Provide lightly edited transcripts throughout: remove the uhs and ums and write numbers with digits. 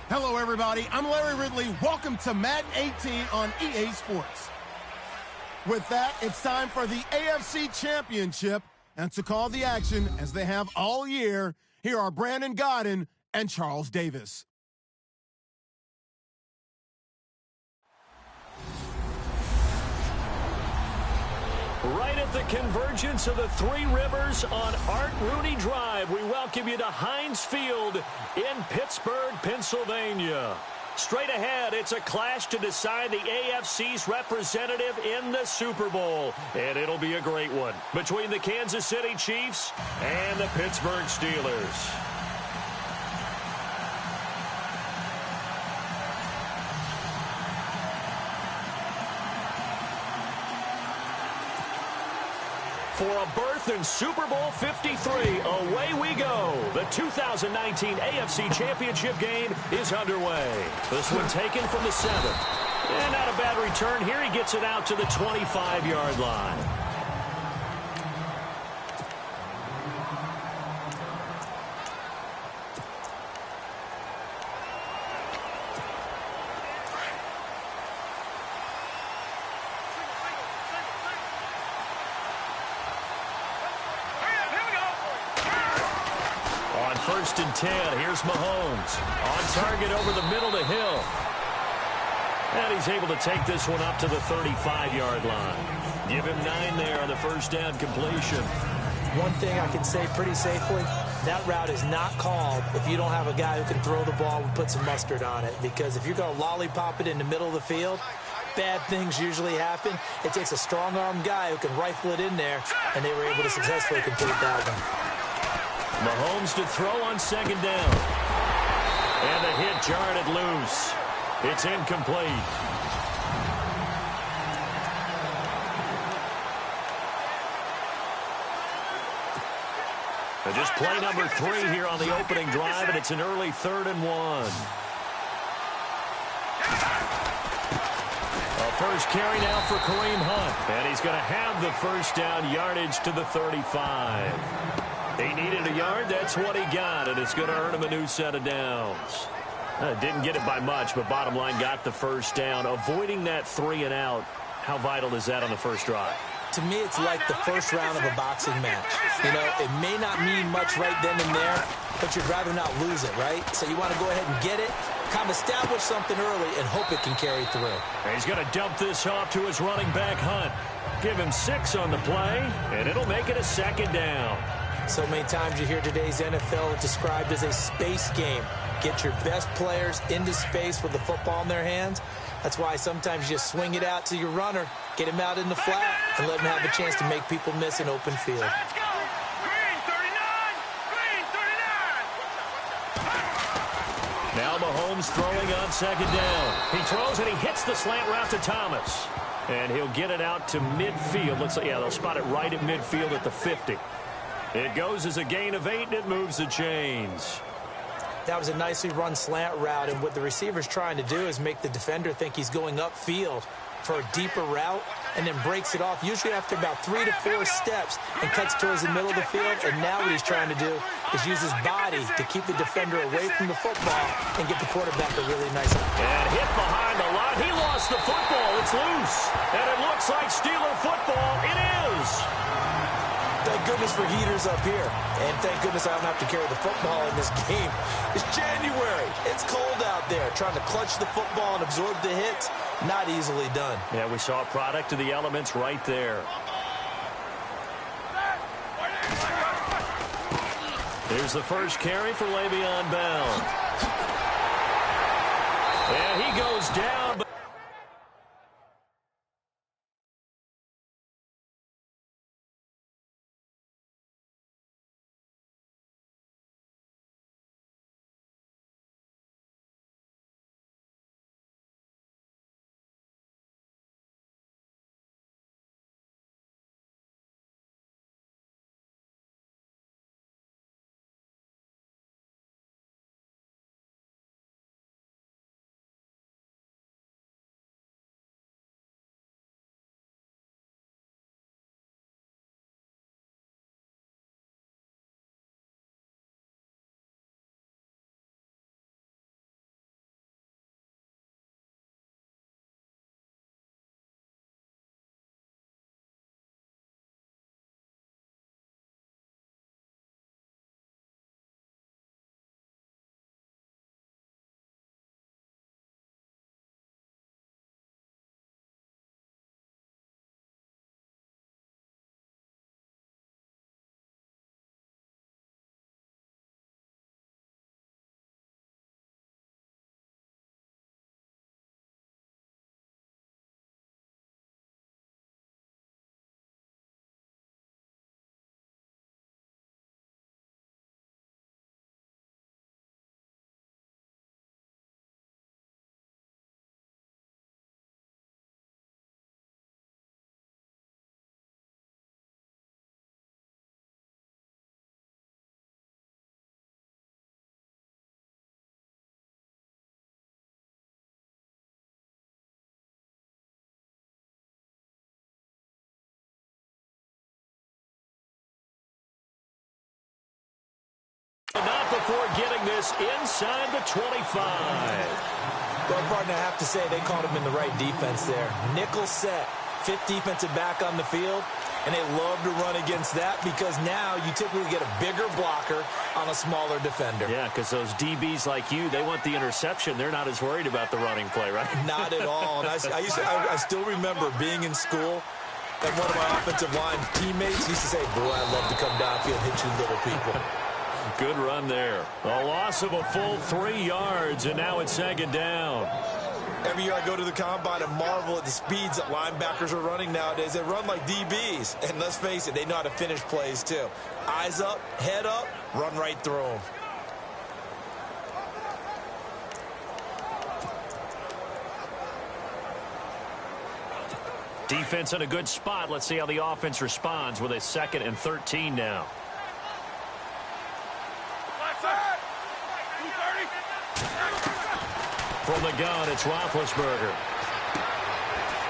Hello, everybody. I'm Larry Ridley. Welcome to Madden 18 on EA Sports. With that, it's time for the AFC Championship. And to call the action, as they have all year, here are Brandon Godden and Charles Davis. Right at the convergence of the Three Rivers on Art Rooney Drive, we welcome you to Heinz Field in Pittsburgh, Pennsylvania. Straight ahead, it's a clash to decide the AFC's representative in the Super Bowl. And it'll be a great one between the Kansas City Chiefs and the Pittsburgh Steelers. For a berth in Super Bowl 53, away we go. The 2019 AFC Championship game is underway. This one taken from the 7th. And not a bad return here. He gets it out to the 25-yard line. First and 10. Here's Mahomes. On target over the middle to Hill. And he's able to take this one up to the 35-yard line. Give him 9 there on the first down completion. One thing I can say pretty safely, that route is not called if you don't have a guy who can throw the ball and put some mustard on it. Because if you're going to lollipop it in the middle of the field, bad things usually happen. It takes a strong-armed guy who can rifle it in there, and they were able to successfully complete that one. Mahomes to throw on second down. And the hit jarred it loose. It's incomplete. And just play number 3 here on the opening drive, and it's an early 3rd and 1. A first carry now for Kareem Hunt. And he's going to have the first down yardage to the 35. He needed a yard. That's what he got, and it's going to earn him a new set of downs. Didn't get it by much, but bottom line got the first down. Avoiding that 3 and out, how vital is that on the first drive? To me, it's like the first round of a boxing match. You know, it may not mean much right then and there, but you'd rather not lose it, right? So you want to go ahead and get it, kind of establish something early, and hope it can carry through. And he's going to dump this off to his running back, Hunt. Give him 6 on the play, and it'll make it a second down. So many times you hear today's NFL described as a space game. Get your best players into space with the football in their hands. That's why sometimes you just swing it out to your runner, get him out in the flat, and let him have a chance to make people miss an open field. Let's go! Green 39! Green 39! Now Mahomes throwing on second down. He throws and he hits the slant route to Thomas. And he'll get it out to midfield. They'll spot it right at midfield at the 50. It goes as a gain of 8, and it moves the chains. That was a nicely run slant route, and what the receiver's trying to do is make the defender think he's going upfield for a deeper route, and then breaks it off, usually after about 3 to 4 steps, and cuts towards the middle of the field. And now what he's trying to do is use his body to keep the defender away from the football and get the quarterback a really nice. And hit behind the line. He lost the football. It's loose. And it looks like Steeler football. It is. Thank goodness for heaters up here. And thank goodness I don't have to carry the football in this game. It's January. It's cold out there. Trying to clutch the football and absorb the hits, not easily done. Yeah, we saw a product of the elements right there. Here's the first carry for Le'Veon Bell. And he goes down. Not before getting this inside the 25. Well, partner, I have to say they caught him in the right defense there. Nickel set, fifth defensive back on the field, and they love to run against that because now you typically get a bigger blocker on a smaller defender. Yeah, because those DBs like you, they want the interception. They're not as worried about the running play, right? Not at all. And I still remember being in school, and one of my offensive line teammates used to say, "Boy, I'd love to come downfield and hit you little people." Good run there. A loss of a full 3 yards, and now it's second down. Every year I go to the combine and marvel at the speeds that linebackers are running nowadays. They run like DBs. And let's face it, they know how to finish plays too. Eyes up, head up, run right through them. Defense in a good spot. Let's see how the offense responds with a 2nd and 13 now. From the gun, it's Roethlisberger.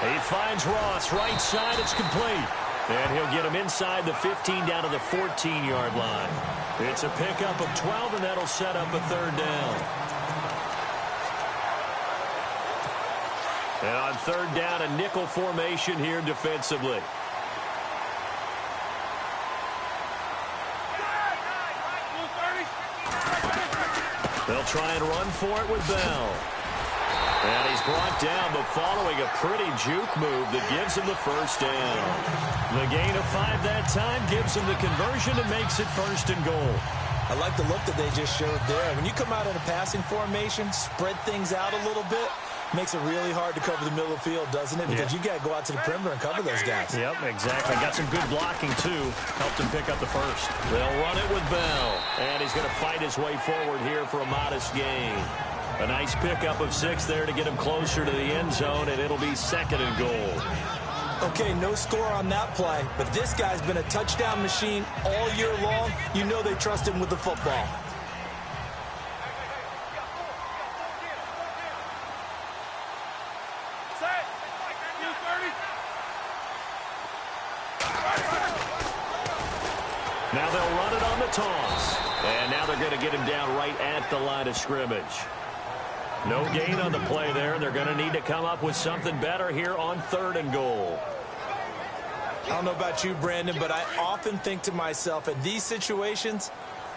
He finds Ross, right side, it's complete. And he'll get him inside the 15 down to the 14-yard line. It's a pickup of 12, and that'll set up a 3rd down. And on 3rd down, a nickel formation here defensively. They'll try and run for it with Bell. And he's brought down, but following a pretty juke move that gives him the 1st down. The gain of 5 that time gives him the conversion and makes it 1st and goal. I like the look that they just showed there. When you come out in a passing formation, spread things out a little bit, makes it really hard to cover the middle of the field, doesn't it? Because you got to go out to the perimeter and cover those guys. Yep, exactly. Got some good blocking, too. Helped him pick up the 1st. They'll run it with Bell. And he's going to fight his way forward here for a modest gain. A nice pickup of 6 there to get him closer to the end zone, and it'll be 2nd and goal. Okay, no score on that play, but this guy's been a touchdown machine all year long. You know they trust him with the football. Now they'll run it on the toss. And now they're going to get him down right at the line of scrimmage. No gain on the play there. They're going to need to come up with something better here on 3rd and goal. I don't know about you, Brandon, but I often think to myself, in these situations,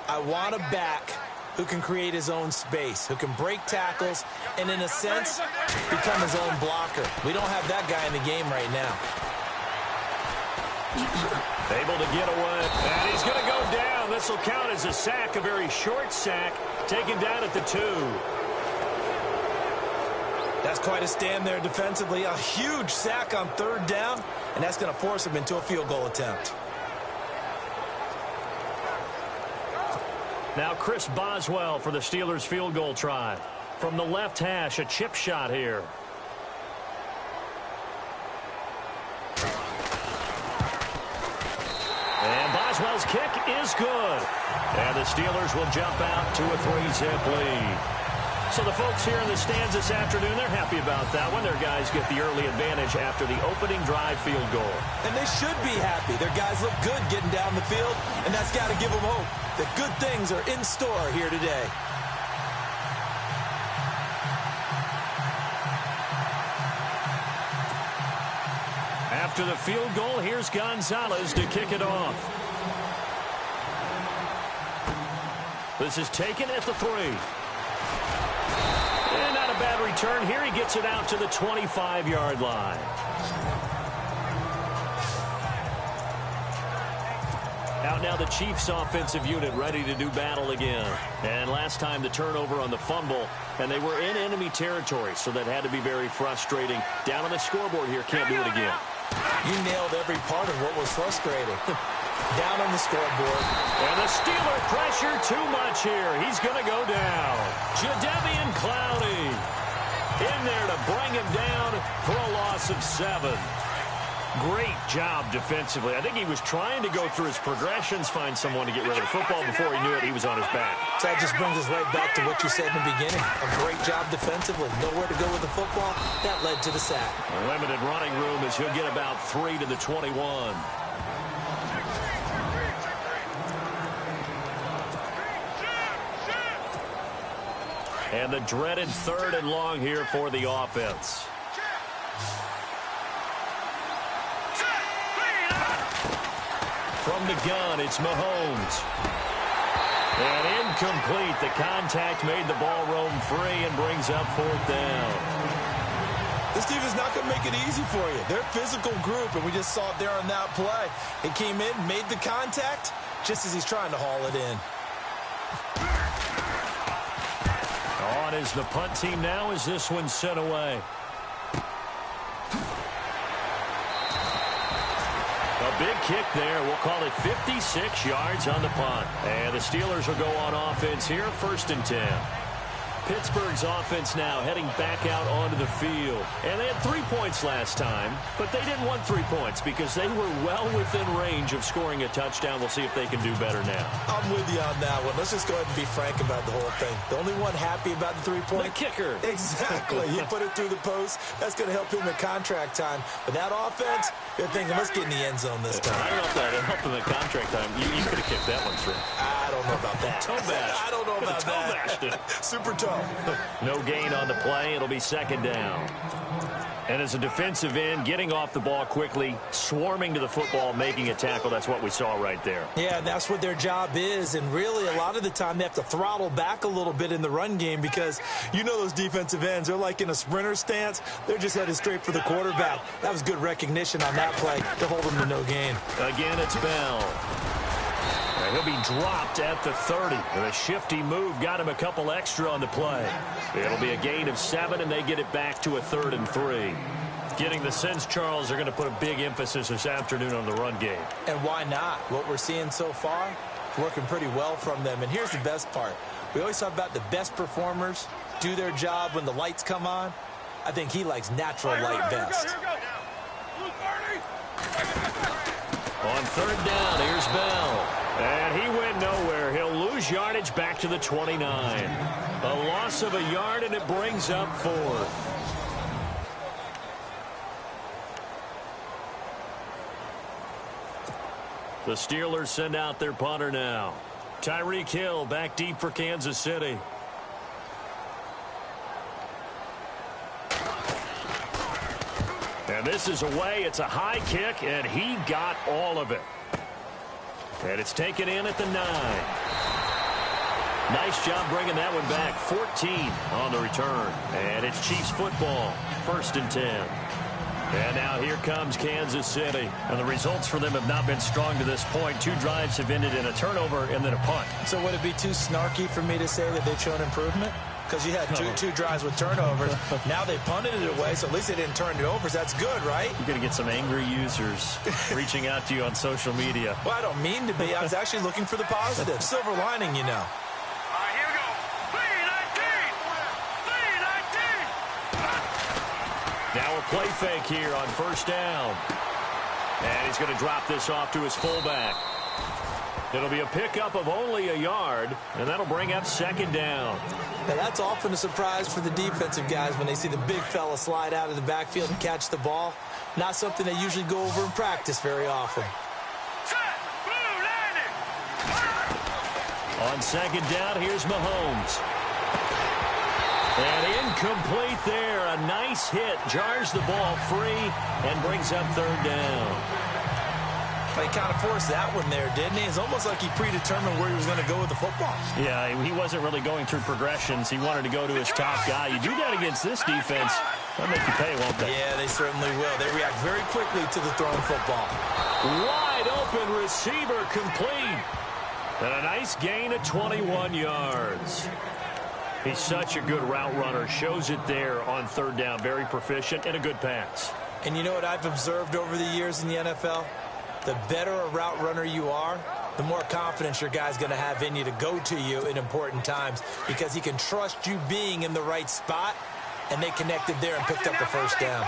I want a back who can create his own space, who can break tackles, and in a sense, become his own blocker. We don't have that guy in the game right now. Able to get away, and he's going to go down. This will count as a sack, a very short sack, taken down at the 2. That's quite a stand there defensively. A huge sack on 3rd down, and that's going to force him into a field goal attempt. Now Chris Boswell for the Steelers field goal try. From the left hash, a chip shot here. And Boswell's kick is good. And the Steelers will jump out to a 3-zip lead. So the folks here in the stands this afternoon, they're happy about that one. Their guys get the early advantage after the opening drive field goal. And they should be happy. Their guys look good getting down the field, and that's got to give them hope that good things are in store here today. After the field goal, here's Gonzalez to kick it off. This is taken at the 3. And not a bad return here. He gets it out to the 25-yard line. Out now the Chiefs offensive unit ready to do battle again. And last time the turnover on the fumble, and they were in enemy territory, so that had to be very frustrating. Down on the scoreboard here, can't do it again. You nailed every part of what was frustrating. Down on the scoreboard. And the Steeler pressure too much here. He's going to go down. Jadeveon Clowney in there to bring him down for a loss of 7. Great job defensively. I think he was trying to go through his progressions, find someone to get rid of the football. Before he knew it, he was on his back. So that just brings us right back to what you said in the beginning. A great job defensively. Nowhere to go with the football. That led to the sack. Limited running room as he'll get about 3 to the 21. And the dreaded 3rd and long here for the offense. From the gun, it's Mahomes. And incomplete. The contact made the ball roam free and brings up 4th down. This team is not going to make it easy for you. They're a physical group, and we just saw it there on that play. It came in, made the contact, just as he's trying to haul it in. On is the punt team now as this one's sent away. A big kick there. We'll call it 56 yards on the punt. And the Steelers will go on offense here, 1st and 10. Pittsburgh's offense now heading back out onto the field. And they had 3 points last time, but they didn't want 3 points because they were well within range of scoring a touchdown. We'll see if they can do better now. I'm with you on that one. Let's just go ahead and be frank about the whole thing. The only one happy about the 3-point. The kicker. Exactly. He put it through the post. That's going to help him in contract time. But that offense, they're thinking, let's get in the end zone this time. I don't know if that helped him in contract time. You could have kicked that one through. I don't know about that. Toe bash. I don't know about toe that. bashed it. Super toe. No gain on the play. It'll be 2nd down. And as a defensive end, getting off the ball quickly, swarming to the football, making a tackle, that's what we saw right there. Yeah, that's what their job is. And really, a lot of the time, they have to throttle back a little bit in the run game because you know those defensive ends, they're like in a sprinter stance. They're just headed straight for the quarterback. That was good recognition on that play to hold them to no gain. Again, it's Bell. He'll be dropped at the 30. A shifty move got him a couple extra on the play. It'll be a gain of 7, and they get it back to a 3rd and 3. Getting the sense, Charles, they're going to put a big emphasis this afternoon on the run game. And why not? What we're seeing so far, working pretty well from them. And here's the best part. We always talk about the best performers do their job when the lights come on. I think he likes natural light best. On 3rd down, here's Bell. And he went nowhere. He'll lose yardage back to the 29. A loss of a yard, and it brings up 4th. The Steelers send out their punter now. Tyreek Hill back deep for Kansas City. And this is away. It's a high kick, and he got all of it. And it's taken in at the 9. Nice job bringing that one back. 14 on the return. And it's Chiefs football. 1st and 10. And now here comes Kansas City. And the results for them have not been strong to this point. 2 drives have ended in a turnover and then a punt. So would it be too snarky for me to say that they've shown improvement? Because you had two drives with turnovers. Now they punted it away, so at least they didn't turn it over. So that's good, right? You're going to get some angry users reaching out to you on social media. Well, I don't mean to be. I was actually looking for the positive. Silver lining, you know. Here we go. 3-19. Now a play fake here on 1st down. And he's going to drop this off to his fullback. It'll be a pickup of only a yard, and that'll bring up 2nd down. Now, that's often a surprise for the defensive guys when they see the big fella slide out of the backfield and catch the ball. Not something they usually go over in practice very often. On 2nd down, here's Mahomes. And incomplete there. A nice hit. Jars the ball free and brings up 3rd down. But he kind of forced that one there, didn't he? It's almost like he predetermined where he was going to go with the football. Yeah, he wasn't really going through progressions. He wanted to go to his top guy. You do that against this defense, they'll make you pay, won't they? Yeah, they certainly will. They react very quickly to the thrown football. Wide open receiver complete. And a nice gain of 21 yards. He's such a good route runner. Shows it there on 3rd down. Very proficient and a good pass. And you know what I've observed over the years in the NFL? The better a route runner you are, the more confidence your guy's going to have in you to go to you in important times because he can trust you being in the right spot, and they connected there and picked up the 1st down.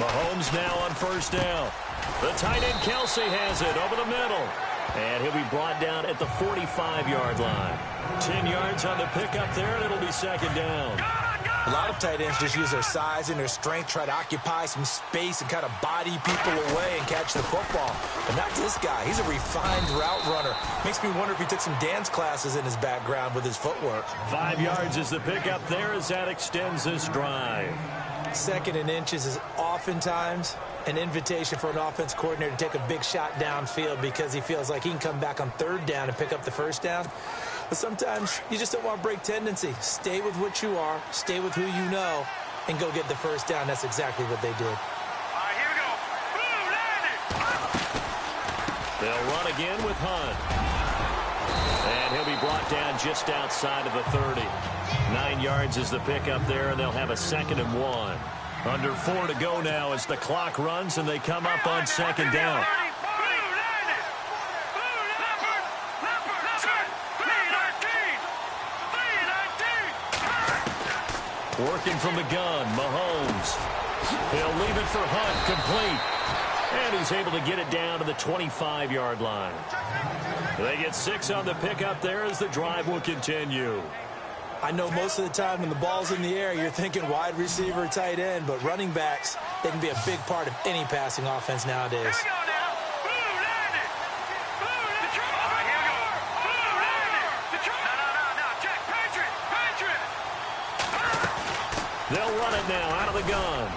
Mahomes now on 1st down. The tight end Kelsey has it over the middle. And he'll be brought down at the 45-yard line. 10 yards on the pickup there, and it'll be 2nd down. A lot of tight ends just use their size and their strength, try to occupy some space and kind of body people away and catch the football. But not this guy. He's a refined route runner. Makes me wonder if he took some dance classes in his background with his footwork. 5 yards is the pickup there as that extends this drive. 2nd and inches is oftentimes an invitation for an offense coordinator to take a big shot downfield because he feels like he can come back on 3rd down and pick up the 1st down. But sometimes you just don't want to break tendency. Stay with what you are, stay with who you know, and go get the 1st down. That's exactly what they did. Here we go. Boom, They'll run again with Hunt. And he'll be brought down just outside of the 30. 9 yards is the pickup there, and they'll have a 2nd and 1. Under 4 to go now as the clock runs, and they come up on 2nd down. Working from the gun, Mahomes. He'll leave it for Hunt, complete. And he's able to get it down to the 25-yard line. They get 6 on the pickup there as the drive will continue. I know most of the time when the ball's in the air, you're thinking wide receiver, tight end, but running backs, they can be a big part of any passing offense nowadays. They'll run it now out of the gun.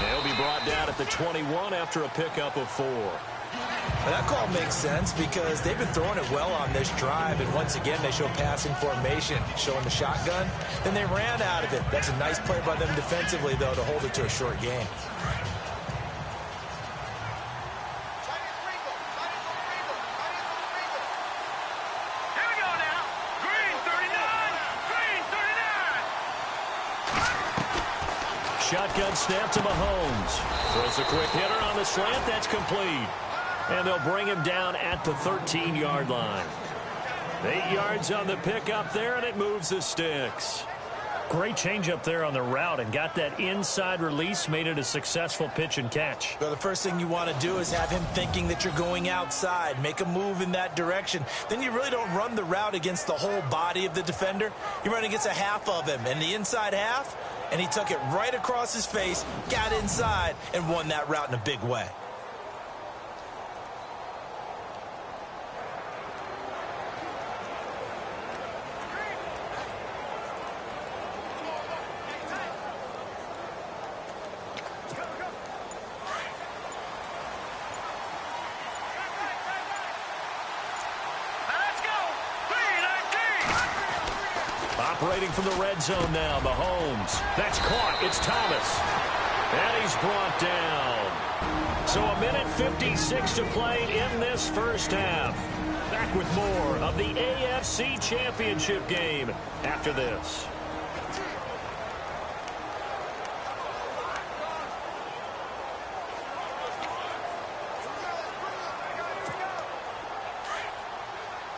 They'll be brought down at the 21 after a pickup of 4. And that call makes sense because they've been throwing it well on this drive, and once again they show passing formation, showing the shotgun. Then they ran out of it. That's a nice play by them defensively, though, to hold it to a short game. Shotgun snap to Mahomes. Throws a quick hitter on the slant. That's complete. And they'll bring him down at the 13-yard line. 8 yards on the pickup there, and it moves the sticks. Great change up there on the route and got that inside release, made it a successful pitch and catch. Well, the first thing you want to do is have him thinking that you're going outside, make a move in that direction. Then you really don't run the route against the whole body of the defender. You run against a half of him, and the inside half, and he took it right across his face, got inside, and won that route in a big way. Operating from the red zone now, Mahomes. That's caught. It's Thomas. And he's brought down. So a minute 56 to play in this first half. Back with more of the AFC Championship game after this.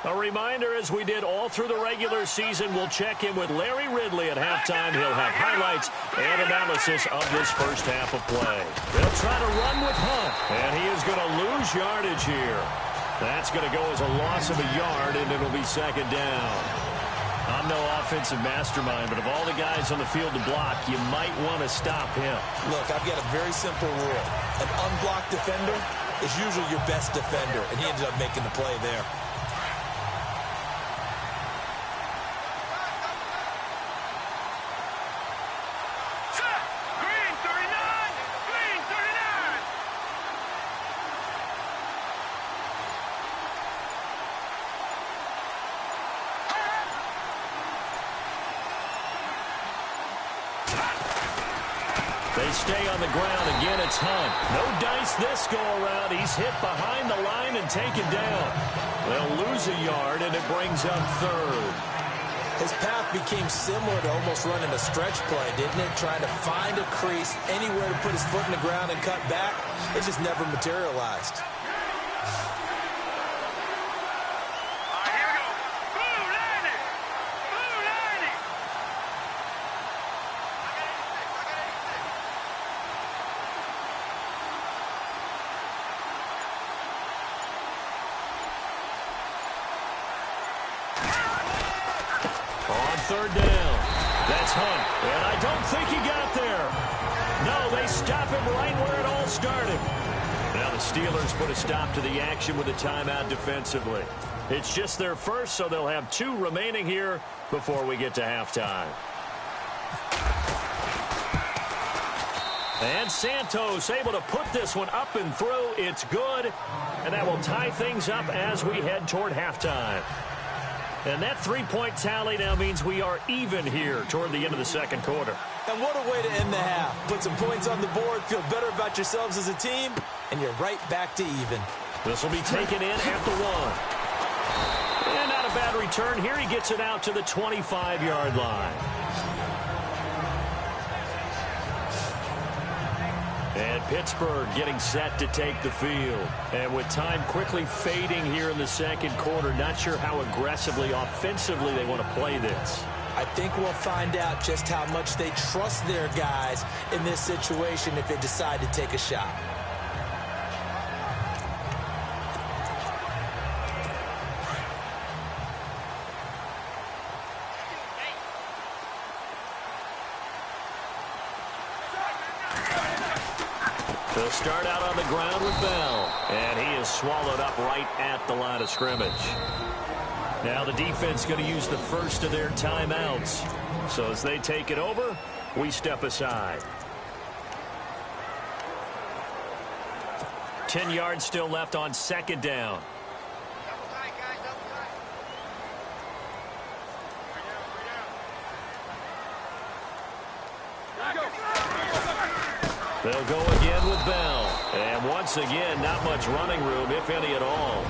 A reminder, as we did all through the regular season, we'll check in with Larry Ridley at halftime. He'll have highlights and analysis of this first half of play. They'll try to run with Hunt, and he is going to lose yardage here. That's going to go as a loss of a yard, and it'll be 2nd down. I'm no offensive mastermind, but of all the guys on the field to block, you might want to stop him. Look, I've got a very simple rule. An unblocked defender is usually your best defender, and he ended up making the play there. They stay on the ground. Again, it's Hunt. No dice this go-around. He's hit behind the line and taken down. They'll lose a yard, and it brings up 3rd. His path became similar to almost running a stretch play, didn't it? Trying to find a crease, anywhere to put his foot in the ground and cut back. It just never materialized. On 3rd down, that's Hunt. don't think he got there. No, they stop him right where it all started. Now the Steelers put a stop to the action with a timeout defensively. It's just their first, so they'll have 2 remaining here before we get to halftime. And Santos able to put this one up and through. It's good. And that will tie things up as we head toward halftime. And that 3-point tally now means we are even here toward the end of the second quarter. And what a way to end the half. Put some points on the board, feel better about yourselves as a team, and you're right back to even. This will be taken in at the 1. And not a bad return here. He gets it out to the 25-yard line. And Pittsburgh getting set to take the field. And with time quickly fading here in the second quarter, not sure how aggressively, offensively they want to play this. I think we'll find out just how much they trust their guys in this situation if they decide to take a shot. They'll start out on the ground with Bell, and he is swallowed up right at the line of scrimmage. Now the defense going to use the first of their timeouts. So as they take it over, we step aside. 10 yards still left on second down. They'll go again with Bell. And once again, not much running room, if any at all.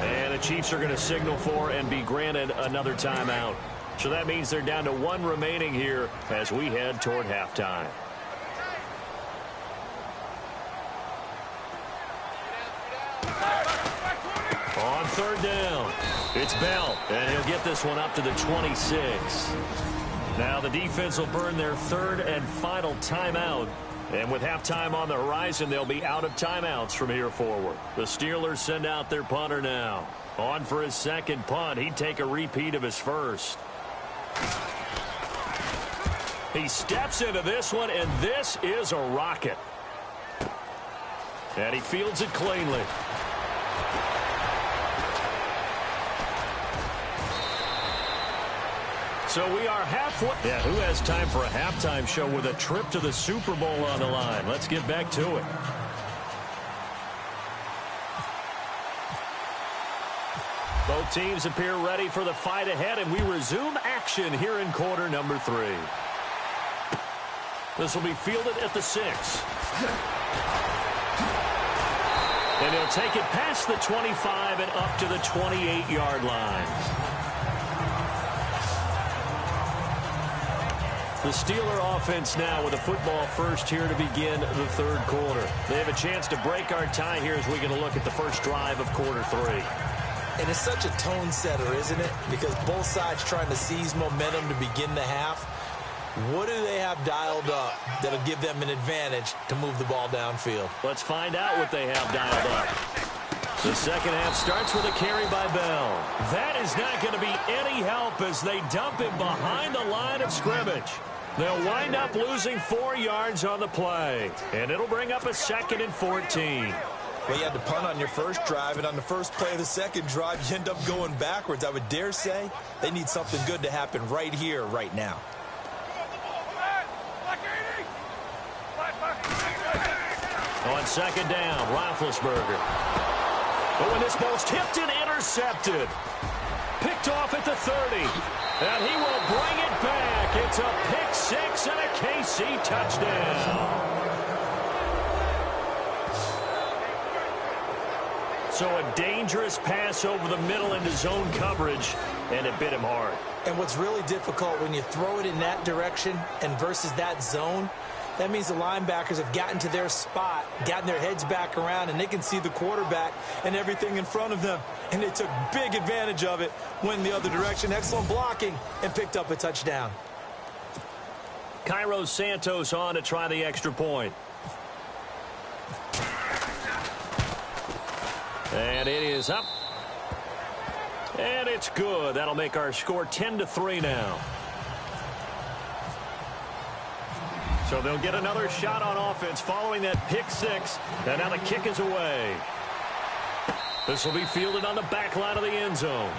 And the Chiefs are going to signal for and be granted another timeout. So that means they're down to 1 remaining here as we head toward halftime. On third down, it's Bell, and he'll get this one up to the 26. Now the defense will burn their third and final timeout. And with halftime on the horizon, they'll be out of timeouts from here forward. The Steelers send out their punter now. On for his second punt. He'd take a repeat of his first. He steps into this one, and this is a rocket. And he fields it cleanly. So we are halfway. Yeah, who has time for a halftime show with a trip to the Super Bowl on the line? Let's get back to it. Both teams appear ready for the fight ahead, and we resume action here in quarter number 3. This will be fielded at the 6. And he'll take it past the 25 and up to the 28-yard line. The Steeler offense now with a football first here to begin the third quarter. They have a chance to break our tie here as we get a look at the first drive of quarter 3. And it's such a tone setter, isn't it? Because both sides trying to seize momentum to begin the half. What do they have dialed up that'll give them an advantage to move the ball downfield? Let's find out what they have dialed up. The second half starts with a carry by Bell. That is not going to be any help as they dump him behind the line of scrimmage. They'll wind up losing 4 yards on the play, and it'll bring up a 2nd and 14. Well, you had to punt on your first drive, and on the first play of the second drive, you end up going backwards. I would dare say they need something good to happen right here, right now. On second down, Roethlisberger. But when this ball's tipped and intercepted, picked off at the 30, and he will bring it back. It's a pick 6 and a KC touchdown. So a dangerous pass over the middle into zone coverage, and it bit him hard. And what's really difficult when you throw it in that direction and versus that zone, that means the linebackers have gotten to their spot, gotten their heads back around, and they can see the quarterback and everything in front of them. And they took big advantage of it, went in the other direction, excellent blocking, and picked up a touchdown. Cairo Santos on to try the extra point. And it is up. And it's good. That'll make our score 10-3 now. So they'll get another shot on offense following that pick six. And now the kick is away. This will be fielded on the back line of the end zone.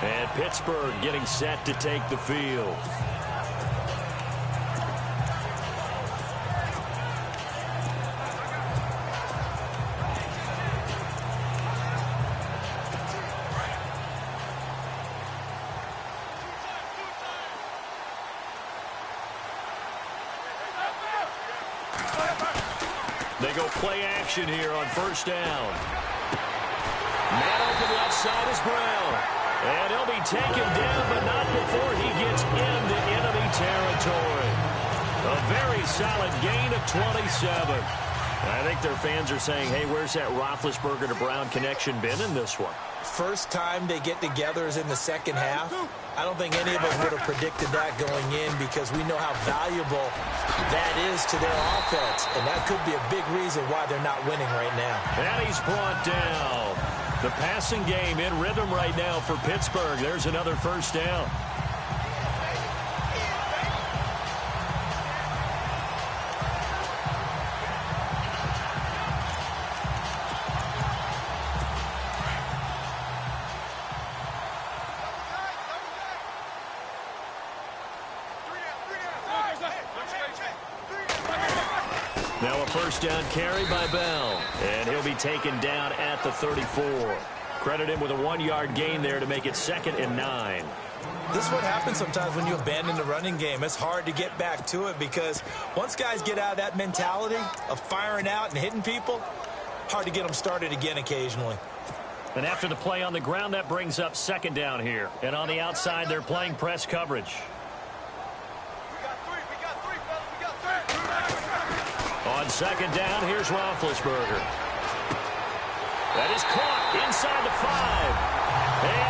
And Pittsburgh getting set to take the field. They go play action here on first down. Man open left side is Brown. And he'll be taken down, but not before he gets into enemy territory. A very solid gain of 27. I think their fans are saying, hey, where's that Roethlisberger to Brown connection been in this one? First time they get together is in the second half. I don't think any of us would have predicted that going in because we know how valuable that is to their offense. And that could be a big reason why they're not winning right now. And he's brought down. The passing game in rhythm right now for Pittsburgh. There's another first down. Now a first down carry by Bell. And he'll be taken down at the 34. Credit him with a 1-yard gain there to make it 2nd and 9. This is what happens sometimes when you abandon the running game. It's hard to get back to it because once guys get out of that mentality of firing out and hitting people, hard to get them started again occasionally. And after the play on the ground, that brings up 2nd down here. And on the outside, they're playing press coverage. On 2nd down, here's Roethlisberger. That is caught inside the 5. And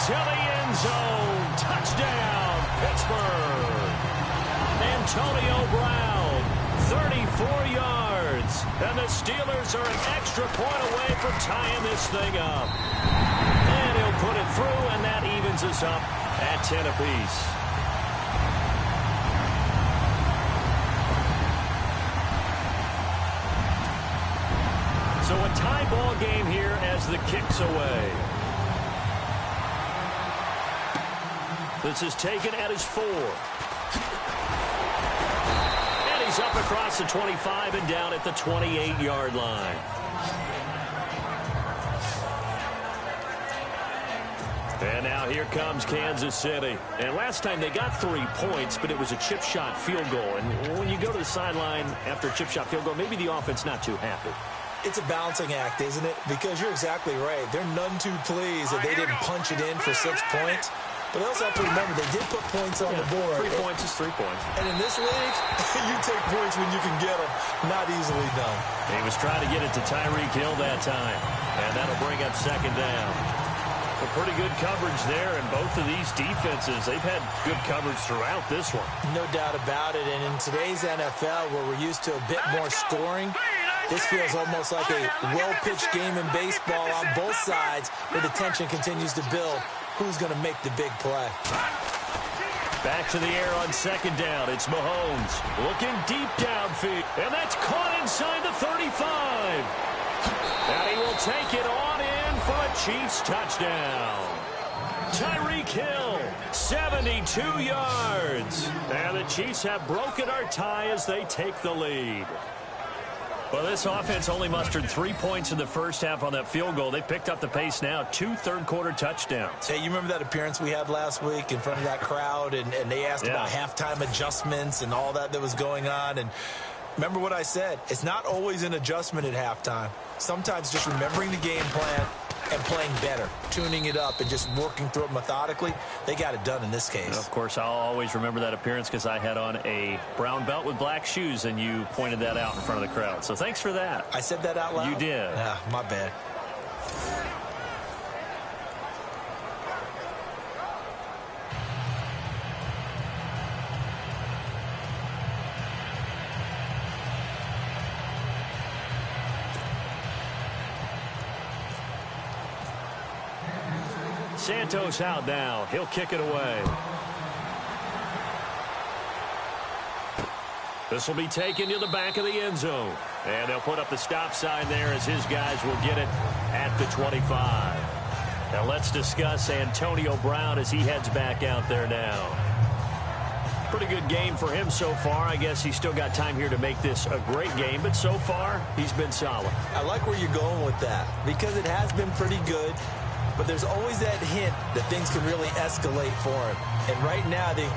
into the end zone. Touchdown, Pittsburgh. Antonio Brown, 34 yards. And the Steelers are an extra point away from tying this thing up. And he'll put it through, and that evens us up at 10 apiece. So a tie ball game here as the kick's away. This is taken at his 4. And he's up across the 25 and down at the 28-yard line. And now here comes Kansas City. And last time they got 3 points, but it was a chip shot field goal. And when you go to the sideline after a chip shot field goal, maybe the offense not too happy. It's a balancing act, isn't it? Because you're exactly right. They're none too pleased that they didn't punch it in for 6 points. But they also have to remember they did put points on the board. 3 points is 3 points. And in this league, you take points when you can get them. Not easily done. He was trying to get it to Tyreek Hill that time. And that'll bring up 2nd down. A pretty good coverage there, and both of these defenses, they've had good coverage throughout this one. No doubt about it. And in today's NFL, where we're used to a bit more scoring, this feels almost like a well-pitched game in baseball on both sides where the tension continues to build. Who's going to make the big play? Back to the air on 2nd down. It's Mahomes looking deep downfield. And that's caught inside the 35. And he will take it on in for a Chiefs touchdown. Tyreek Hill, 72 yards. And the Chiefs have broken our tie as they take the lead. Well, this offense only mustered 3 points in the first half on that field goal. They picked up the pace now, 2 third-quarter touchdowns. Hey, you remember that appearance we had last week in front of that crowd, and they asked about halftime adjustments and all that was going on, and remember what I said. It's not always an adjustment at halftime. Sometimes just remembering the game plan and playing better, tuning it up and just working through it methodically. They got it done in this case. And of course, I'll always remember that appearance because I had on a brown belt with black shoes, and you pointed that out in front of the crowd. So thanks for that. I said that out loud? You did. Ah, my bad. Santos out now. He'll kick it away. This will be taken to the back of the end zone. And they'll put up the stop sign there as his guys will get it at the 25. Now let's discuss Antonio Brown as he heads back out there now. Pretty good game for him so far. I guess he's still got time here to make this a great game, but so far he's been solid. I like where you're going with that because it has been pretty good, but there's always that hint that things can really escalate for him. And right now they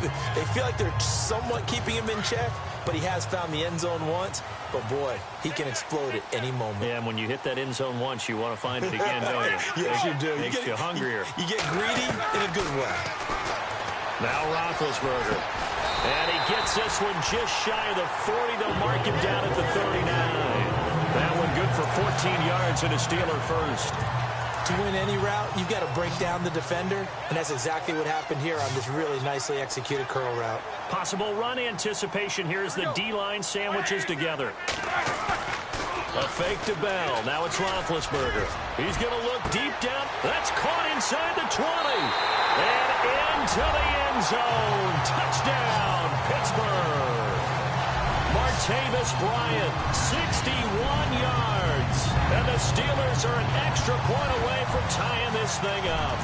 feel like they're somewhat keeping him in check, but he has found the end zone once. But, boy, he can explode at any moment. Yeah, and when you hit that end zone once, you want to find it again, don't you? Yes, you do. Makes you hungrier. You get greedy in a good way. Now Roethlisberger. And he gets this one just shy of the 40. They'll mark him down at the 39. That one good for 14 yards and a Steeler first. To win any route, you've got to break down the defender, and that's exactly what happened here on this really nicely executed curl route. Possible run anticipation here as the D-line sandwiches together. A fake to Bell. Now it's Roethlisberger. He's going to look deep down. That's caught inside the 20. And into the end zone. Touchdown, Pittsburgh. Martavis Bryant, 61 yards. And the Steelers are an extra point away from tying this thing up.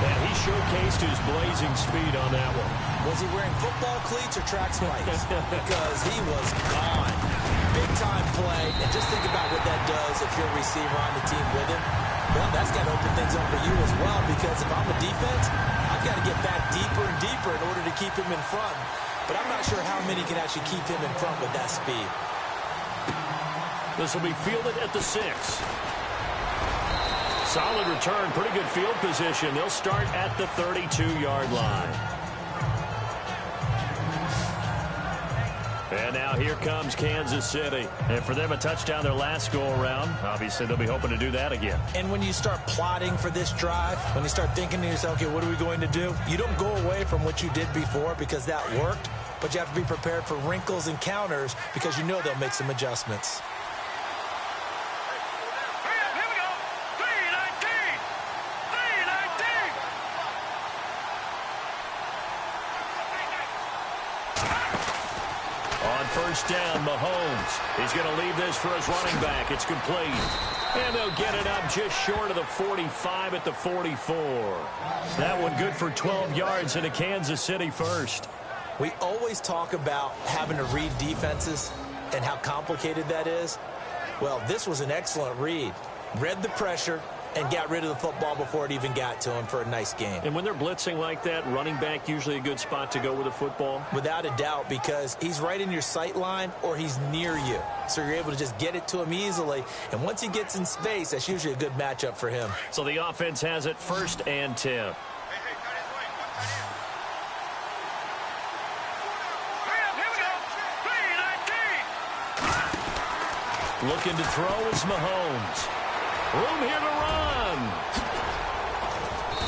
And he showcased his blazing speed on that one. Was he wearing football cleats or track spikes? Because he was gone. Big-time play. And just think about what that does if you're a receiver on the team with him. Well, that's got to open things up for you as well, because if I'm a defense, I've got to get back deeper and deeper in order to keep him in front. But I'm not sure how many can actually keep him in front with that speed. This will be fielded at the 6. Solid return, pretty good field position. They'll start at the 32-yard line. And now here comes Kansas City. And for them, a touchdown their last go-around. Obviously, they'll be hoping to do that again. And when you start plotting for this drive, when you start thinking to yourself, okay, what are we going to do? You don't go away from what you did before because that worked, but you have to be prepared for wrinkles and counters because you know they'll make some adjustments. First down, Mahomes. He's going to leave this for his running back. It's complete. And they'll get it up just short of the 45 at the 44. That one good for 12 yards and a Kansas City first. We always talk about having to read defenses and how complicated that is. Well, this was an excellent read. Read the pressure and got rid of the football before it even got to him for a nice game. And when they're blitzing like that, running back usually a good spot to go with the football? Without a doubt, because he's right in your sight line or he's near you. So you're able to just get it to him easily. And once he gets in space, that's usually a good matchup for him. So the offense has it 1st and 10. Looking to throw is Mahomes. Room here to run.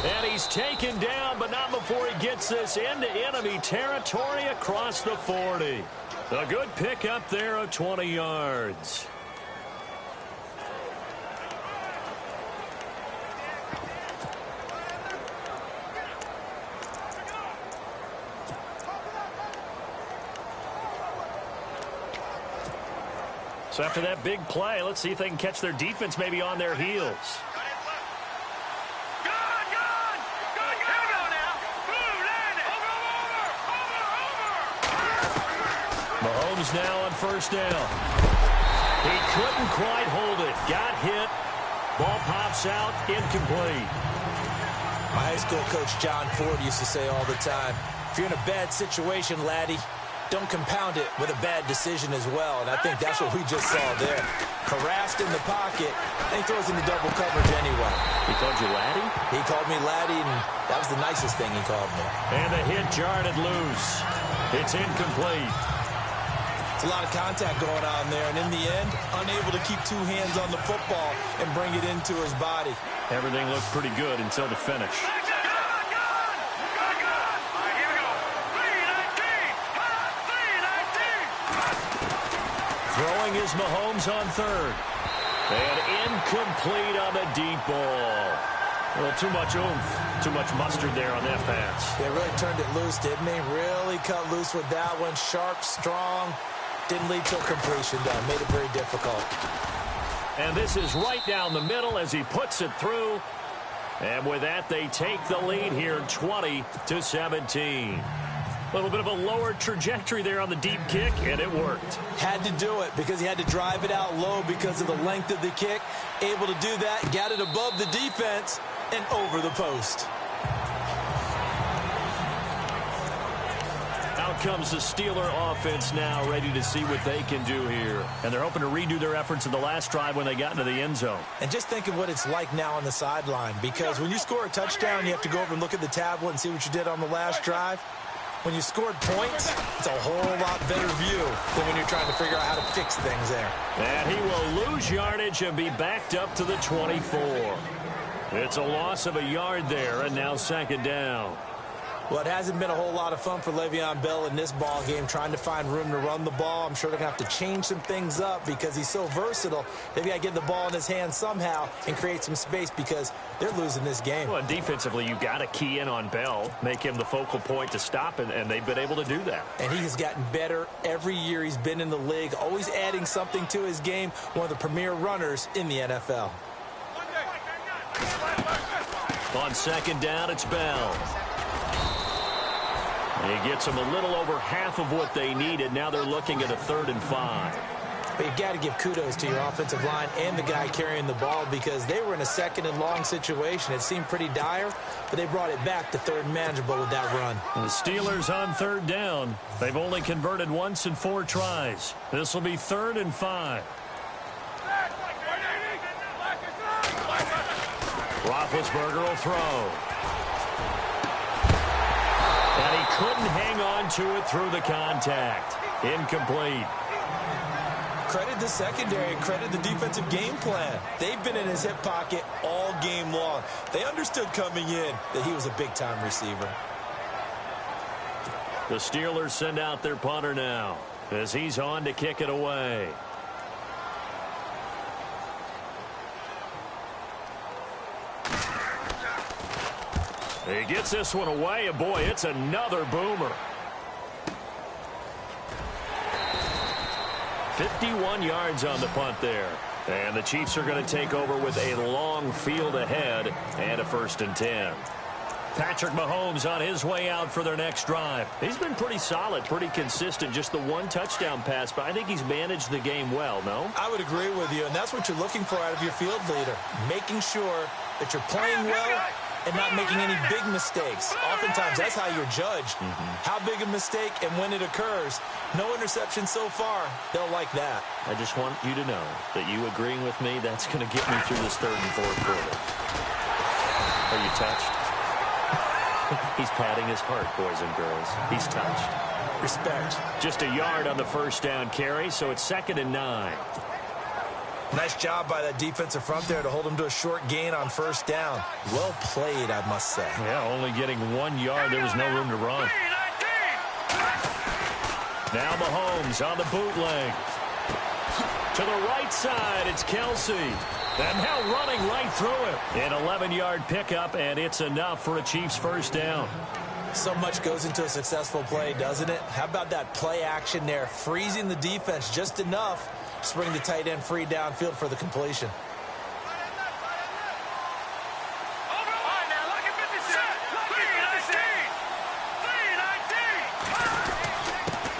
And he's taken down, but not before he gets this into enemy territory across the 40. A good pick up there of 20 yards. So after that big play, let's see if they can catch their defense maybe on their heels. Mahomes now on 1st down. He couldn't quite hold it. Got hit. Ball pops out. Incomplete. My high school coach John Ford used to say all the time, if you're in a bad situation, laddie, don't compound it with a bad decision as well. And I think that's what we just saw there. Harassed in the pocket, and he throws into double coverage anyway. He called you laddie? He called me laddie, and that was the nicest thing he called me. And the hit jarred it loose. It's incomplete. It's a lot of contact going on there, and in the end, unable to keep 2 hands on the football and bring it into his body. Everything looked pretty good until the finish. Throwing is Mahomes on 3rd. And incomplete on the deep ball. A little too much oomph, too much mustard there on that pass. They really turned it loose, didn't they? Really cut loose with that one. Sharp, strong. Didn't lead to a completion, though. Made it very difficult. And this is right down the middle as he puts it through. And with that, they take the lead here, 20-17. A little bit of a lower trajectory there on the deep kick, and it worked. Had to do it because he had to drive it out low because of the length of the kick. Able to do that, got it above the defense and over the post. Out comes the Steeler offense now, ready to see what they can do here. And they're hoping to redo their efforts in the last drive when they got into the end zone. And just think of what it's like now on the sideline, because when you score a touchdown, you have to go over and look at the tablet and see what you did on the last drive. When you scored points, it's a whole lot better view than when you're trying to figure out how to fix things there. And he will lose yardage and be backed up to the 24. It's a loss of a yard there, and now second down. Well, it hasn't been a whole lot of fun for Le'Veon Bell in this ball game, trying to find room to run the ball. I'm sure they're going to have to change some things up because he's so versatile. They've got to get the ball in his hands somehow and create some space because they're losing this game. Well, defensively, you've got to key in on Bell, make him the focal point to stop, and they've been able to do that. And he has gotten better every year he's been in the league, always adding something to his game, one of the premier runners in the NFL. On second down, it's Bell. He gets them a little over half of what they needed. Now they're looking at a 3rd and 5. But you've got to give kudos to your offensive line and the guy carrying the ball because they were in a 2nd and long situation. It seemed pretty dire, but they brought it back to 3rd and manageable with that run. And the Steelers on 3rd down. They've only converted once in 4 tries. This will be 3rd and 5. Roethlisberger will throw. And he couldn't hang on to it through the contact. Incomplete. Credit the secondary, credit the defensive game plan. They've been in his hip pocket all game long. They understood coming in that he was a big-time receiver. The Steelers send out their punter now as he's on to kick it away. He gets this one away, and boy, it's another boomer. 51 yards on the punt there. And the Chiefs are going to take over with a long field ahead and a 1st and 10. Patrick Mahomes on his way out for their next drive. He's been pretty solid, pretty consistent, just the 1 touchdown pass, but I think he's managed the game well, no? I would agree with you, and that's what you're looking for out of your field leader, making sure that you're playing well and not making any big mistakes. Oftentimes, that's how you're judged. How big a mistake and when it occurs. No interception so far. They'll like that. I just want you to know that you agreeing with me, that's going to get me through this 3rd and 4th quarter. Are you touched? He's patting his heart, boys and girls. He's touched. Respect. Just a yard on the 1st down carry, so it's 2nd and 9. Nice job by that defensive front there to hold him to a short gain on 1st down. Well played, I must say. Yeah, only getting 1 yard. There was no room to run. Now Mahomes on the bootleg. To the right side, it's Kelsey. And now running right through it. An 11-yard pickup, and it's enough for a Chiefs 1st down. So much goes into a successful play, doesn't it? How about that play action there? Freezing the defense just enough to bring the tight end free downfield for the completion.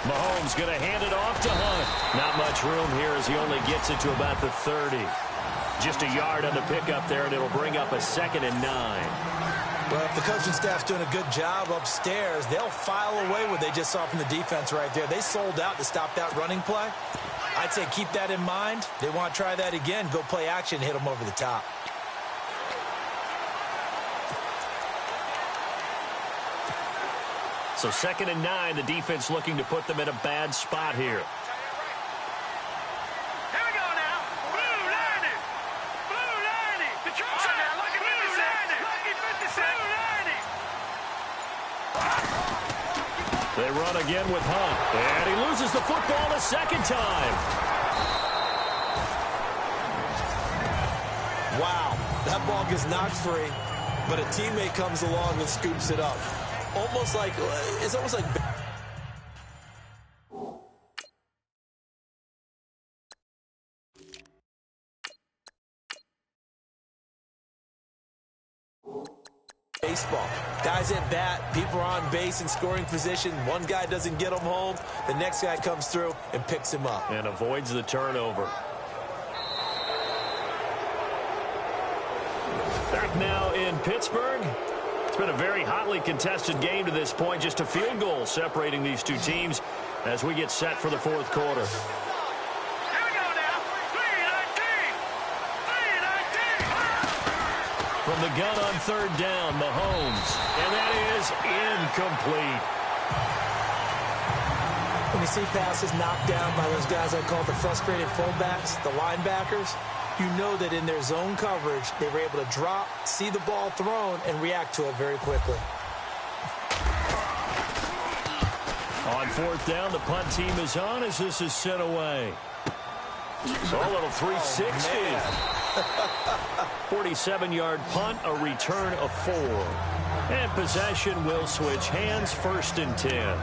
Mahomes going to hand it off to Hunt. Not much room here as he only gets it to about the 30. Just a yard on the pickup there, and it'll bring up a 2nd and 9. Well, if the coaching staff's doing a good job upstairs, they'll file away what they just saw from the defense right there. They sold out to stop that running play. I'd say keep that in mind. They want to try that again. Go play action, hit them over the top. So 2nd and 9, the defense looking to put them in a bad spot here. Here we go now. Blue 90. Blue 90. The truck's on now. Lucky 56. Lucky 56. They run again with Hunt. And he loses the football a 2nd time. Wow, that ball gets knocked free. but a teammate comes along and scoops it up. It's almost like baseball. Guys at bat, people are on base in scoring position. One guy doesn't get him home. The next guy comes through and picks him up. And avoids the turnover. Back now in Pittsburgh. It's been a very hotly contested game to this point. Just a field goal separating these two teams as we get set for the fourth quarter. Here we go now. 3-19. From the gun on third down, Mahomes. And that is incomplete. When you see passes knocked down by those guys I call the frustrated fullbacks, the linebackers, you know that in their zone coverage, they were able to drop, see the ball thrown, and react to it very quickly. On fourth down, the punt team is on as this is sent away. So a little 360. 47-yard punt, a return of 4. And possession will switch hands, 1st and 10.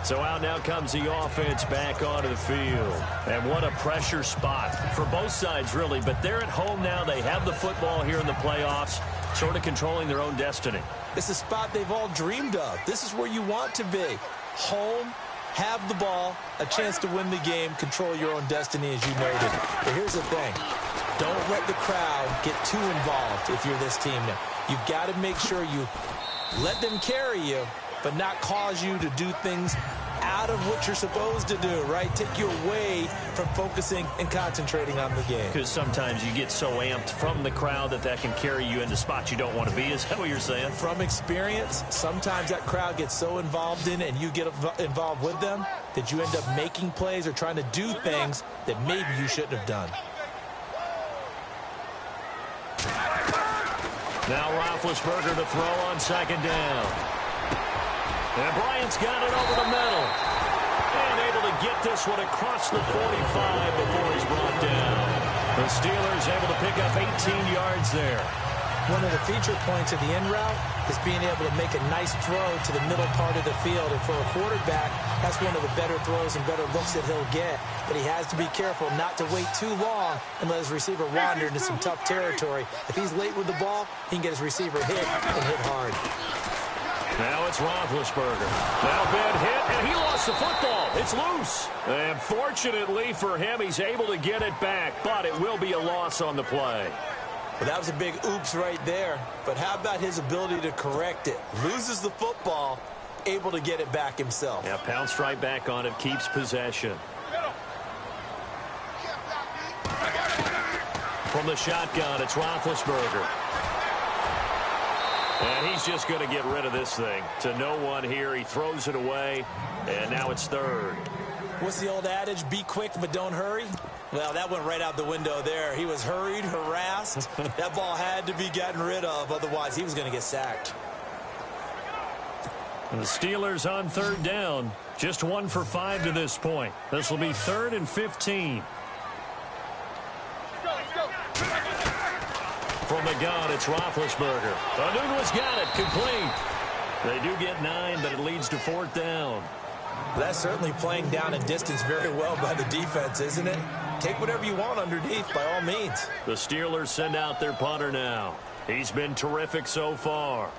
So out now comes the offense back onto the field. And what a pressure spot for both sides, really. But they're at home now. They have the football here in the playoffs, sort of controlling their own destiny. It's a spot they've all dreamed of. This is where you want to be. Home, have the ball, a chance to win the game, control your own destiny, as you noted. But here's the thing. Don't let the crowd get too involved if you're this team now. You've got to make sure you let them carry you, but not cause you to do things out of what you're supposed to do, right? Take you away from focusing and concentrating on the game. Because sometimes you get so amped from the crowd that can carry you into spots you don't want to be. Is that what you're saying? From experience, sometimes that crowd gets so involved in it and you get involved with them that you end up making plays or trying to do things that maybe you shouldn't have done. Now Roethlisberger to throw on second down. And Bryant's got it over the middle. And able to get this one across the 45 before he's brought down. The Steelers able to pick up 18 yards there. One of the feature points of the in route is being able to make a nice throw to the middle part of the field. And for a quarterback, that's one of the better throws and better looks that he'll get. But he has to be careful not to wait too long and let his receiver wander into some tough territory. If he's late with the ball, he can get his receiver hit and hit hard. Now it's Roethlisberger. Now bad hit, and he lost the football. It's loose. And fortunately for him, he's able to get it back, but it will be a loss on the play. Well, that was a big oops right there. But how about his ability to correct it? Loses the football, able to get it back himself. Yeah, pounced right back on it, keeps possession. From the shotgun, it's Roethlisberger. And he's just going to get rid of this thing. To no one here, he throws it away, and now it's third. What's the old adage? Be quick, but don't hurry. Well, that went right out the window there. He was hurried, harassed. That ball had to be gotten rid of. Otherwise, he was going to get sacked. And the Steelers on third down. Just 1 for 5 to this point. This will be 3rd and 15. From the gun, it's Roethlisberger. Anunu's got it, complete. They do get 9, but it leads to 4th down. That's certainly playing down and distance very well by the defense, isn't it? Take whatever you want underneath, by all means. The Steelers send out their punter now. He's been terrific so far.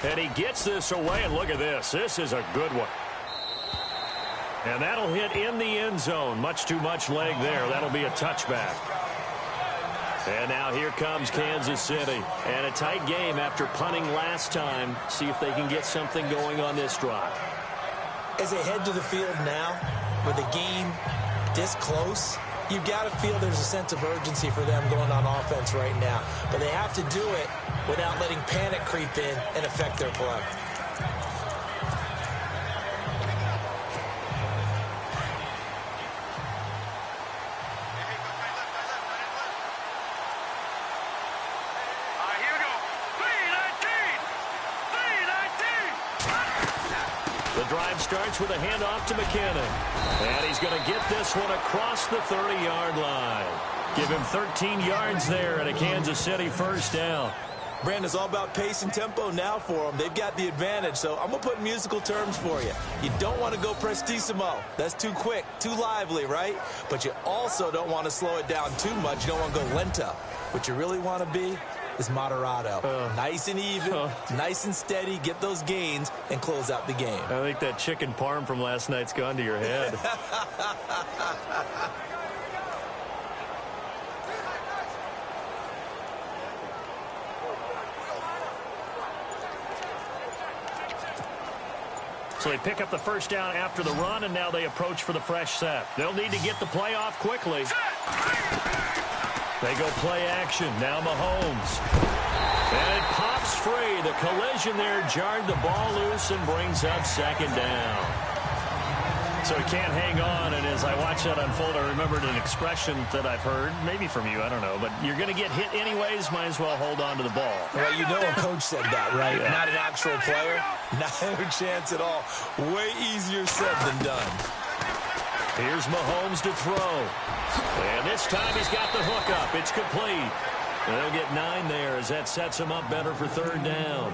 And he gets this away, and look at this. This is a good one. And that'll hit in the end zone. Much too much leg there. That'll be a touchback. And now here comes Kansas City. And a tight game after punting last time. See if they can get something going on this drive. As they head to the field now, with the game this close, you've got to feel there's a sense of urgency for them going on offense right now. But they have to do it without letting panic creep in and affect their play. drive starts with a handoff to McKinnon. And he's going to get this one across the 30-yard line. Give him 13 yards there and a Kansas City first down. Brandon, it's all about pace and tempo now for them. They've got the advantage, so I'm going to put musical terms for you. You don't want to go prestissimo. That's too quick, too lively, right? But you also don't want to slow it down too much. You don't want to go lento. What you really want to be is moderato. Nice and even, nice and steady, get those gains, and close out the game. I think that chicken parm from last night's gone to your head. So they pick up the first down after the run, and now they approach for the fresh set. They'll need to get the play off quickly. They go play action. Now Mahomes. And it pops free. The collision there jarred the ball loose and brings up second down. So he can't hang on, and as I watch that unfold, I remembered an expression that I've heard, maybe from you, I don't know, but you're going to get hit anyways, might as well hold on to the ball. Well, you know a coach said that, right? Yeah. Not an actual player. Not a chance at all. Way easier said than done. Here's Mahomes to throw. And this time he's got the hook up. It's complete. They'll get 9 there as that sets him up better for third down.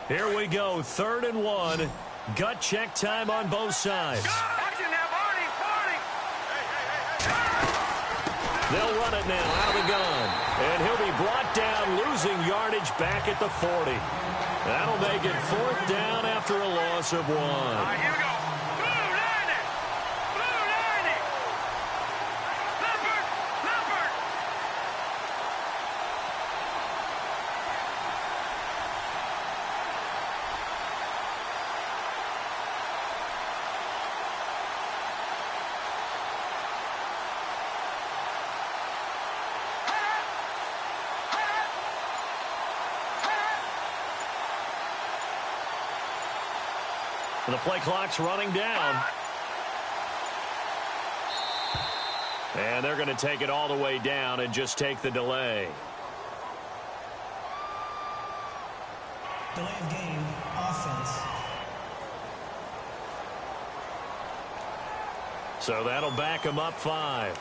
Here we go, 3rd and 1. Gut check time on both sides. They'll run it now out of the gun. And he'll be brought down, losing yardage back at the 40. That'll make it 4th down after a loss of 1. All right, here we go. Blue 90. Blue 90. Leopard. Leopard. The play clock's running down. And they're going to take it all the way down and just take the delay. Delay of game, offense. So that'll back him up 5.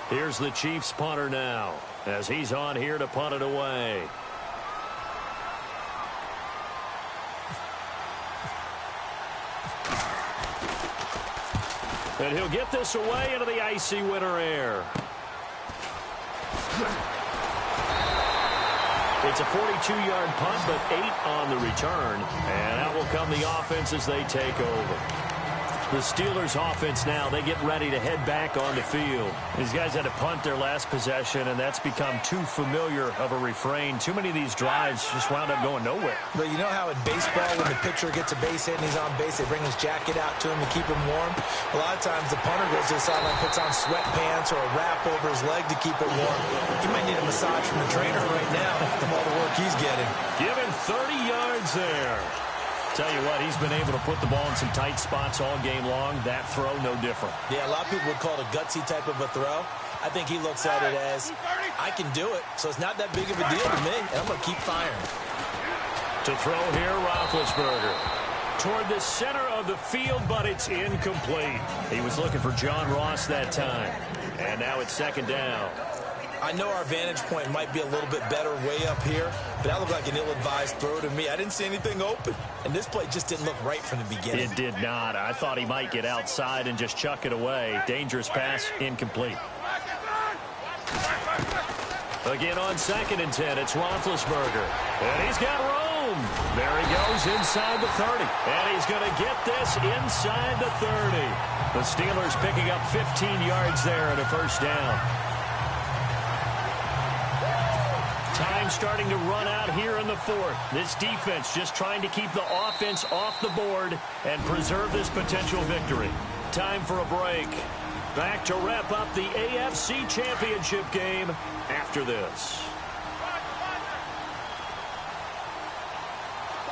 Here's the Chiefs punter now as he's on here to punt it away. And he'll get this away into the icy winter air. It's a 42-yard punt, but 8 on the return. And out will come the offense as they take over. The Steelers offense now, they get ready to head back on the field. These guys had to punt their last possession, and that's become too familiar of a refrain. Too many of these drives just wound up going nowhere. But you know how in baseball, when the pitcher gets a base hit and he's on base, they bring his jacket out to him to keep him warm? A lot of times the punter goes to the sideline, puts on sweatpants or a wrap over his leg to keep it warm. He might need a massage from the trainer right now from all the work he's getting. Give him 30 yards there. Tell you what, he's been able to put the ball in some tight spots all game long. That throw, no different. Yeah, a lot of people would call it a gutsy type of a throw. I think he looks at it as, I can do it, so it's not that big of a deal to me, and I'm going to keep firing. To throw here, Roethlisberger. Toward the center of the field, but it's incomplete. He was looking for John Ross that time. And now it's 2nd down. I know our vantage point might be a little bit better way up here, but that looked like an ill-advised throw to me. I didn't see anything open, and this play just didn't look right from the beginning. It did not. I thought he might get outside and just chuck it away. Dangerous pass, incomplete. Again on 2nd and 10, it's Roethlisberger. And he's got room. There he goes inside the 30. And he's going to get this inside the 30. The Steelers picking up 15 yards there and a first down. Time starting to run out here in the 4th. This defense just trying to keep the offense off the board and preserve this potential victory. Time for a break. Back to wrap up the AFC Championship game after this.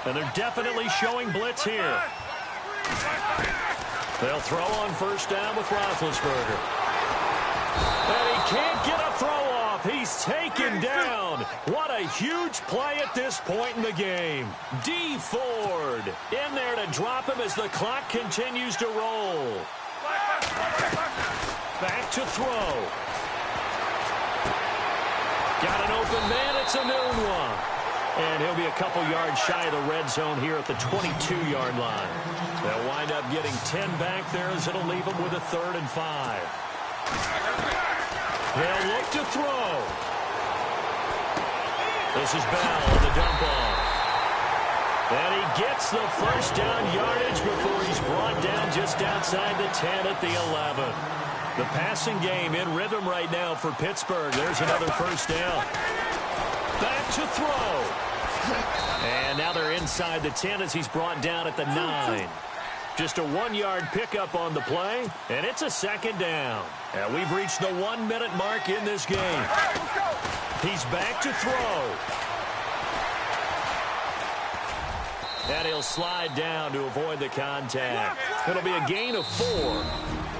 And they're definitely showing blitz here. They'll throw on first down with Roethlisberger. And he can't get a throw off. He's taken down. What a huge play at this point in the game. D Ford in there to drop him as the clock continues to roll. Back to throw. Got an open man. It's a noon one. And he'll be a couple yards shy of the red zone here at the 22-yard line. They'll wind up getting 10 back there as it'll leave them with a 3rd and 5. They'll look to throw. This is Bell on the dump off. And he gets the first down yardage before he's brought down just outside the 10 at the 11. The passing game in rhythm right now for Pittsburgh. There's another first down. Back to throw. And now they're inside the 10 as he's brought down at the 9. Just a 1-yard pickup on the play, and it's a 2nd down. And we've reached the 1-minute mark in this game. He's back to throw. And he'll slide down to avoid the contact. It'll be a gain of 4.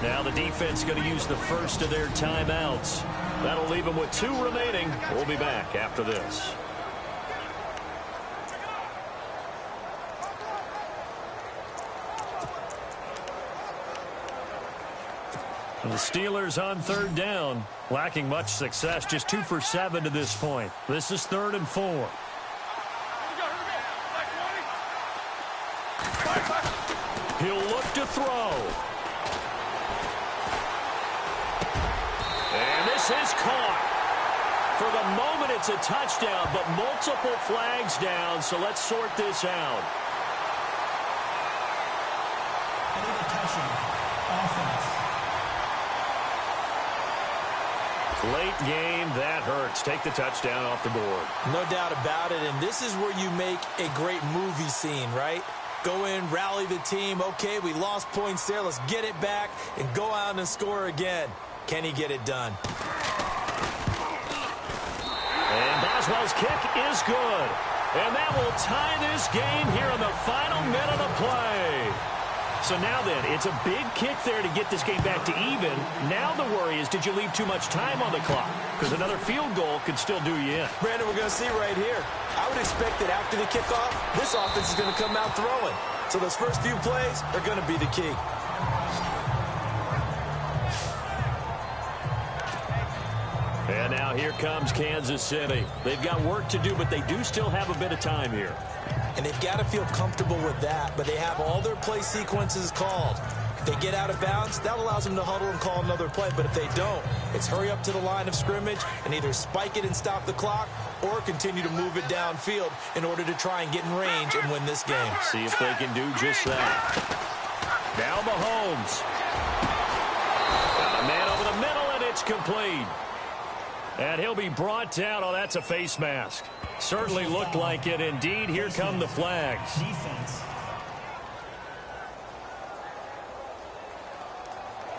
Now the defense going to use the first of their timeouts. That'll leave them with 2 remaining. We'll be back after this. The Steelers on 3rd down, lacking much success, just 2 for 7 to this point. This is 3rd and 4. He'll look to throw. And this is caught. For the moment, it's a touchdown, but multiple flags down, so let's sort this out. Illegal touching. Offense. Late game, that hurts. Take the touchdown off the board. No doubt about it, and this is where you make a great movie scene, right? Go in, rally the team. Okay, we lost points there. Let's get it back and go out and score again. Can he get it done? And Boswell's kick is good. And that will tie this game here in the final minute of play. So now then, it's a big kick there to get this game back to even. Now the worry is, did you leave too much time on the clock? Because another field goal could still do you in. Brandon, we're going to see right here. I would expect that after the kickoff, this offense is going to come out throwing. So those first few plays are going to be the key. And now here comes Kansas City. They've got work to do, but they do still have a bit of time here. And they've got to feel comfortable with that, but they have all their play sequences called. If they get out of bounds, that allows them to huddle and call another play. But if they don't, it's hurry up to the line of scrimmage and either spike it and stop the clock or continue to move it downfield in order to try and get in range and win this game. See if they can do just that. Now Mahomes. Got a man over the middle, and it's complete. And he'll be brought down. Oh, that's a face mask. Certainly looked like it. Indeed, here come the flags. Defense.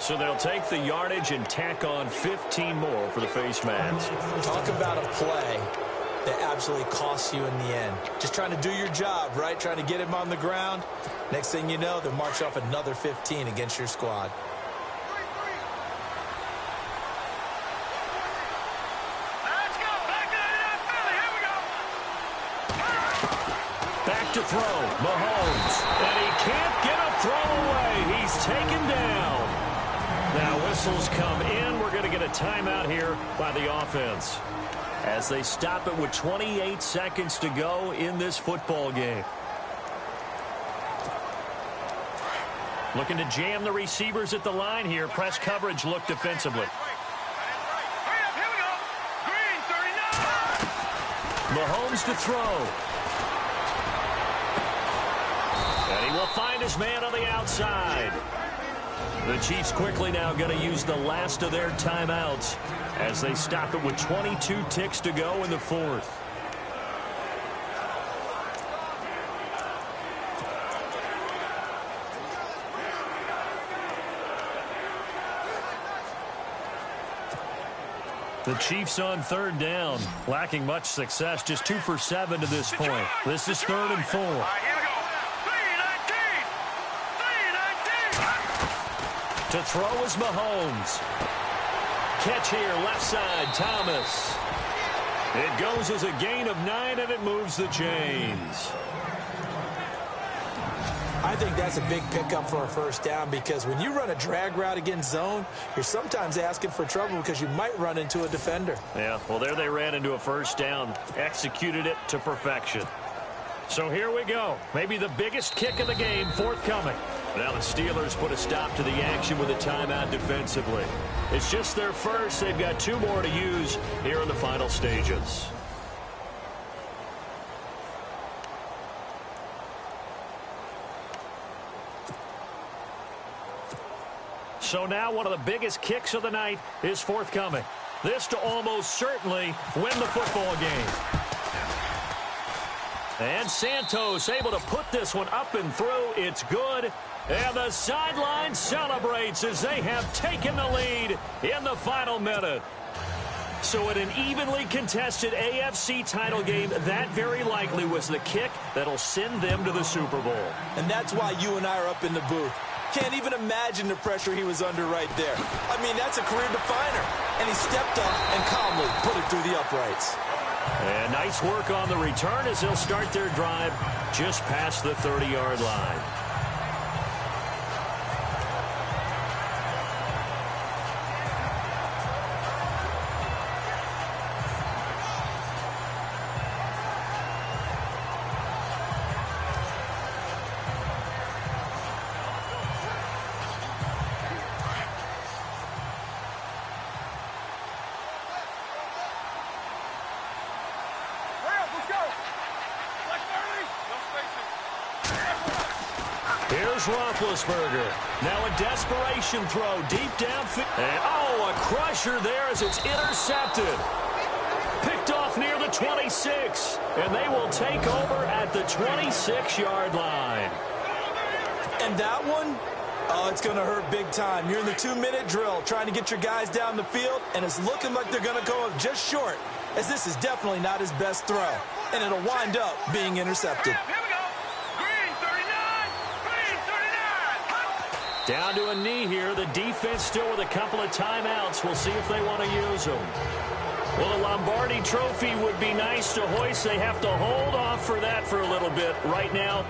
So they'll take the yardage and tack on 15 more for the face mask. Talk about a play that absolutely costs you in the end. Just trying to do your job, right? Trying to get him on the ground. Next thing you know, they'll march off another 15 against your squad. Back to throw, Mahomes. And he can't get a throw away. He's taken down. Now whistles come in. We're going to get a timeout here by the offense as they stop it with 28 seconds to go in this football game. Looking to jam the receivers at the line here. Press coverage look defensively. Mahomes to throw. And he will find his man on the outside. The Chiefs quickly now going to use the last of their timeouts as they stop it with 22 ticks to go in the fourth. The Chiefs on 3rd down, lacking much success, just 2 for 7 to this point. This is 3rd and 4. To throw is Mahomes. catch here, left side, Thomas. It goes as a gain of 9, and it moves the chains. I think that's a big pickup for a first down, because when you run a drag route against zone, you're sometimes asking for trouble because you might run into a defender. Yeah, well, there they ran into a first down, executed it to perfection. So here we go. Maybe the biggest kick of the game forthcoming. Now the Steelers put a stop to the action with a timeout defensively. It's just their first. They've got 2 more to use here in the final stages. So now one of the biggest kicks of the night is forthcoming. This to almost certainly win the football game. And Santos able to put this one up and through. It's good. And the sideline celebrates as they have taken the lead in the final minute. So in an evenly contested AFC title game, that very likely was the kick that'll send them to the Super Bowl. And that's why you and I are up in the booth. Can't even imagine the pressure he was under right there. I mean, that's a career definer. And he stepped up and calmly put it through the uprights. And nice work on the return as they'll start their drive just past the 30-yard line. Here's Roethlisberger. Now a desperation throw deep downfield. And a crusher there as it's intercepted. Picked off near the 26. And they will take over at the 26-yard line. And that one, it's going to hurt big time. You're in the 2-minute drill trying to get your guys down the field, and it's looking like they're going to go up just short, as this is definitely not his best throw. And it'll wind up being intercepted. Down to a knee here. The defense still with a couple of timeouts. We'll see if they want to use them. Well, the Lombardi Trophy would be nice to hoist. They have to hold off for that for a little bit. Right now,